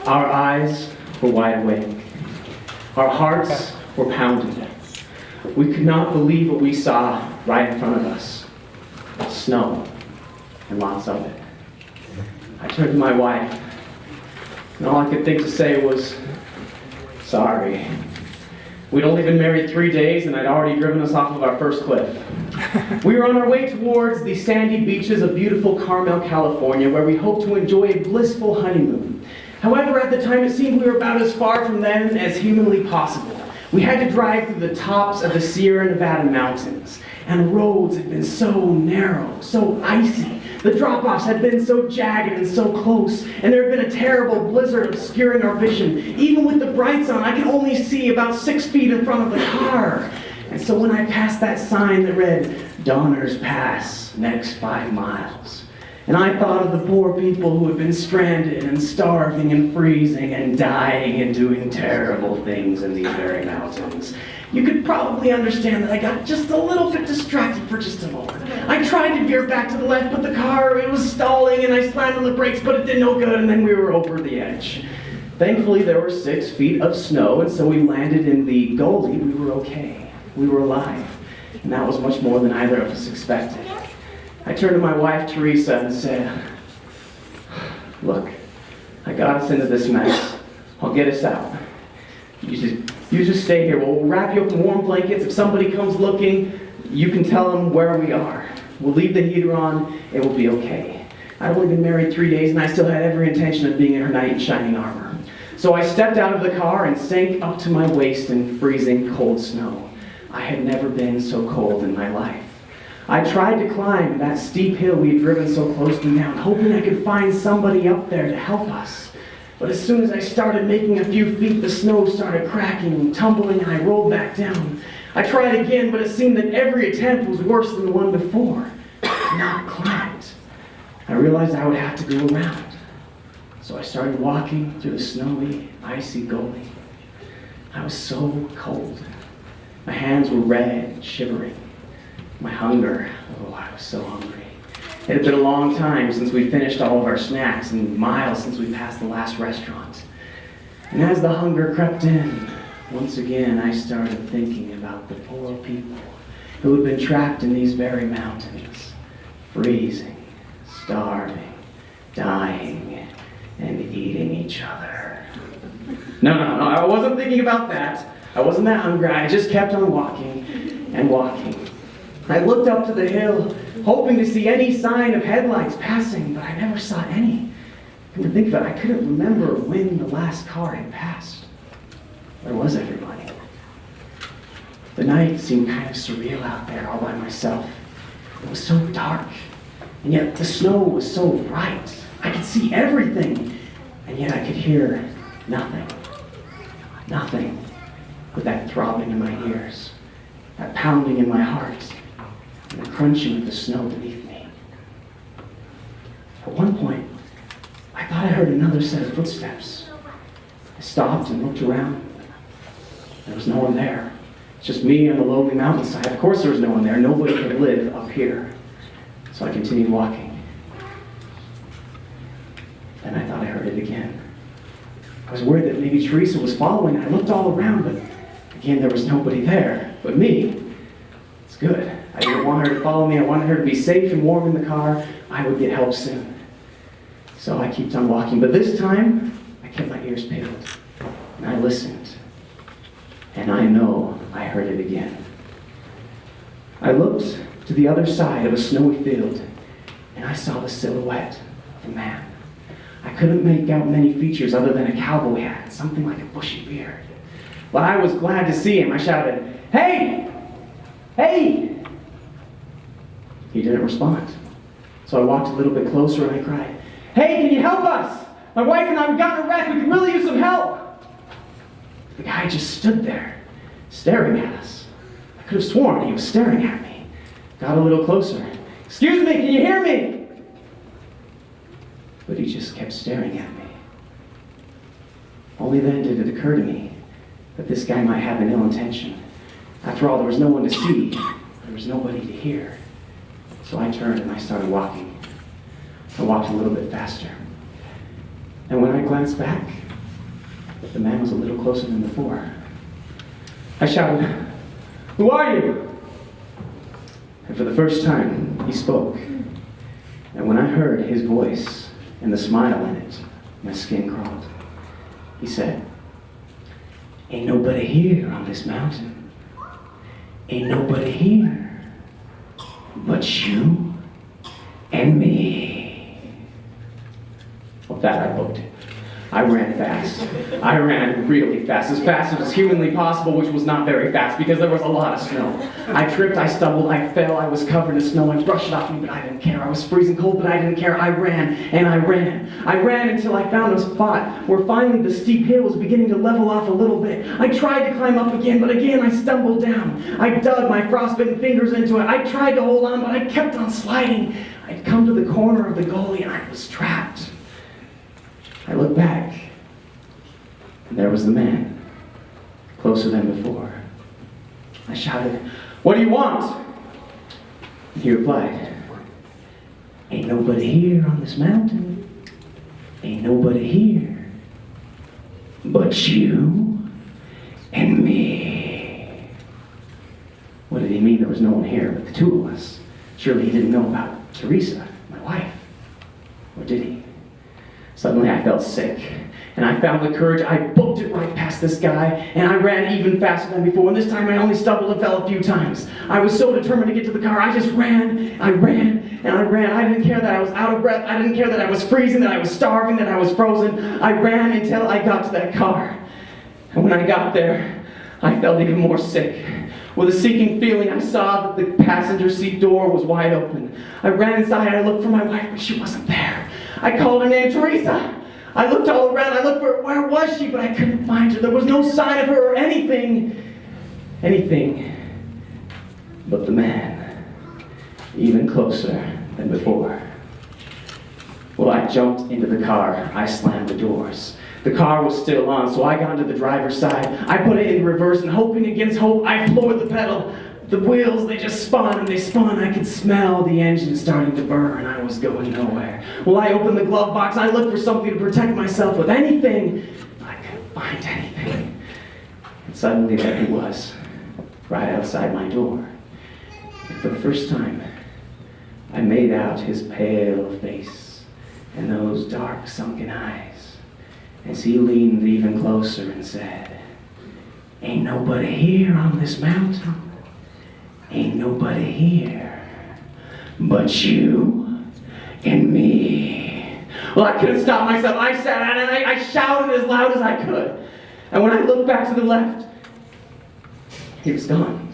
Our eyes were wide awake. Our hearts were pounding. We could not believe what we saw right in front of us. Snow, and lots of it. I turned to my wife, and all I could think to say was, sorry. We'd only been married 3 days, and I'd already driven us off of our first cliff. We were on our way towards the sandy beaches of beautiful Carmel, California, where we hoped to enjoy a blissful honeymoon. However, at the time, it seemed we were about as far from them as humanly possible. We had to drive through the tops of the Sierra Nevada mountains, and the roads had been so narrow, so icy. The drop-offs had been so jagged and so close, and there had been a terrible blizzard obscuring our vision. Even with the brights on, I could only see about 6 feet in front of the car. And so when I passed that sign that read, Donner's Pass, next 5 miles, and I thought of the poor people who had been stranded and starving and freezing and dying and doing terrible things in these very mountains, you could probably understand that I got just a little bit distracted for just a moment. I tried to veer back to the left, but the car, it was stalling, and I slammed on the brakes, but it did no good, and then we were over the edge. Thankfully, there were 6 feet of snow, and so we landed in the gully. We were okay. We were alive, and that was much more than either of us expected. I turned to my wife, Teresa, and said, look, I got us into this mess. I'll get us out. You just stay here. We'll wrap you up in warm blankets. If somebody comes looking, you can tell them where we are. We'll leave the heater on. It will be okay. I'd only been married 3 days, and I still had every intention of being in her knight in shining armor. So I stepped out of the car and sank up to my waist in freezing cold snow. I had never been so cold in my life. I tried to climb that steep hill we had driven so closely down, hoping I could find somebody up there to help us. But as soon as I started making a few feet, the snow started cracking and tumbling, and I rolled back down. I tried again, but it seemed that every attempt was worse than the one before. I could not climb it. I realized I would have to go around. So I started walking through the snowy, icy gully. I was so cold. My hands were red and shivering. My hunger, oh, I was so hungry. It had been a long time since we finished all of our snacks and miles since we passed the last restaurant. And as the hunger crept in, once again I started thinking about the poor people who had been trapped in these very mountains, freezing, starving, dying, and eating each other. No, I wasn't thinking about that. I wasn't that hungry. I just kept on walking and walking. I looked up to the hill, hoping to see any sign of headlights passing, but I never saw any. Come to think of it, I couldn't remember when the last car had passed. Where was everybody? The night seemed kind of surreal out there all by myself. It was so dark, and yet the snow was so bright. I could see everything, and yet I could hear nothing. Nothing but that throbbing in my ears, that pounding in my heart, and the crunching of the snow beneath me. At one point, I thought I heard another set of footsteps. I stopped and looked around. There was no one there. It's just me on the lonely mountainside. Of course there was no one there. Nobody could live up here. So I continued walking. Then I thought I heard it again. I was worried that maybe Teresa was following. I looked all around, but again, there was nobody there but me. It's good. I didn't want her to follow me. I wanted her to be safe and warm in the car. I would get help soon. So I kept on walking. But this time, I kept my ears peeled. And I listened. And I know I heard it again. I looked to the other side of a snowy field, and I saw the silhouette of a man. I couldn't make out many features other than a cowboy hat and something like a bushy beard. But I was glad to see him. I shouted, "Hey! Hey!" He didn't respond. So I walked a little bit closer and I cried, "Hey, can you help us? My wife and I, we got in a wreck. We could really use some help." The guy just stood there, staring at us. I could have sworn he was staring at me. Got a little closer. "Excuse me, can you hear me?" But he just kept staring at me. Only then did it occur to me that this guy might have an ill intention. After all, there was no one to see. There was nobody to hear. So I turned and I started walking. I walked a little bit faster. And when I glanced back, the man was a little closer than before. I shouted, "Who are you?" And for the first time, he spoke. And when I heard his voice and the smile in it, my skin crawled. He said, "Ain't nobody here on this mountain. Ain't nobody here but you and me." With that, I booked it. I ran fast. I ran really fast as was humanly possible, which was not very fast because there was a lot of snow. I tripped, I stumbled, I fell, I was covered in snow. I brushed it off me, but I didn't care. I was freezing cold, but I didn't care. I ran, and I ran. I ran until I found a spot where finally the steep hill was beginning to level off a little bit. I tried to climb up again, but again I stumbled down. I dug my frostbitten fingers into it. I tried to hold on, but I kept on sliding. I'd come to the corner of the gully, and I was trapped. I looked back, and there was the man, closer than before. I shouted, "What do you want?" And he replied, "Ain't nobody here on this mountain. Ain't nobody here but you and me." What did he mean there was no one here but the two of us? Surely he didn't know about Teresa, my wife. Or did he? Suddenly I felt sick, and I found the courage. I booked it right past this guy, and I ran even faster than before, and this time I only stumbled and fell a few times. I was so determined to get to the car, I just ran, I ran, and I ran. I didn't care that I was out of breath, I didn't care that I was freezing, that I was starving, that I was frozen. I ran until I got to that car. And when I got there, I felt even more sick. With a seeking feeling, I saw that the passenger seat door was wide open. I ran inside, I looked for my wife, but she wasn't there. I called her name, "Teresa." I looked all around, I looked for her, where was she, but I couldn't find her. There was no sign of her or anything but the man, even closer than before. Well, I jumped into the car, I slammed the doors. The car was still on, so I got into the driver's side. I put it in reverse, and hoping against hope, I floored the pedal. The wheels, they just spun and they spun. I could smell the engine starting to burn. I was going nowhere. Well, I opened the glove box. I looked for something to protect myself with, anything. I couldn't find anything. And suddenly there he was, right outside my door. And for the first time, I made out his pale face and those dark, sunken eyes as he leaned even closer and said, "Ain't nobody here on this mountain. Ain't nobody here but you and me." Well, I couldn't stop myself. I sat down and I shouted as loud as I could. And when I looked back to the left, he was gone.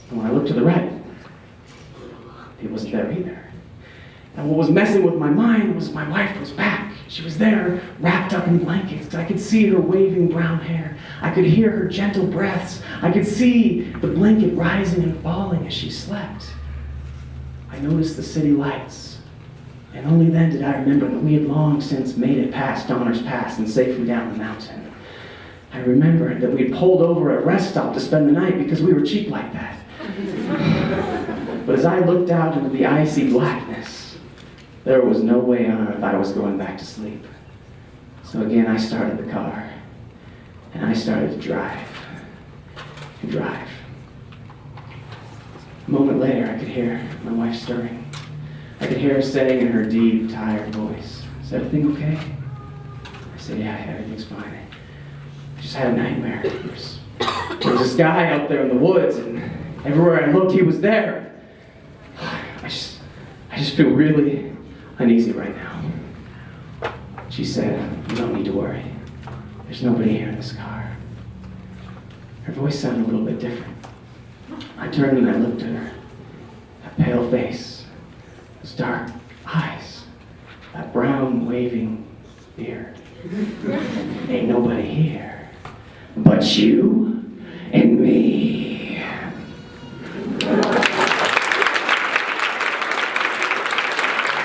And when I looked to the right, he wasn't there either. And what was messing with my mind was my wife was back. She was there, wrapped up in blankets. I could see her waving brown hair. I could hear her gentle breaths. I could see the blanket rising and falling as she slept. I noticed the city lights, and only then did I remember that we had long since made it past Donner's Pass and safely down the mountain. I remembered that we had pulled over at a rest stop to spend the night because we were cheap like that. But as I looked out into the icy blackness, there was no way on earth I was going back to sleep. So again, I started the car, and I started to drive, and drive. A moment later, I could hear my wife stirring. I could hear her saying in her deep, tired voice, "Is everything okay?" I said, "Yeah, everything's fine. I just had a nightmare. There was this guy out there in the woods, and everywhere I looked, he was there. I just feel really uneasy right now." She said, "You don't need to worry. There's nobody here in this car." Her voice sounded a little bit different. I turned and I looked at her. That pale face, those dark eyes, that brown waving beard. "Ain't nobody here but you and me."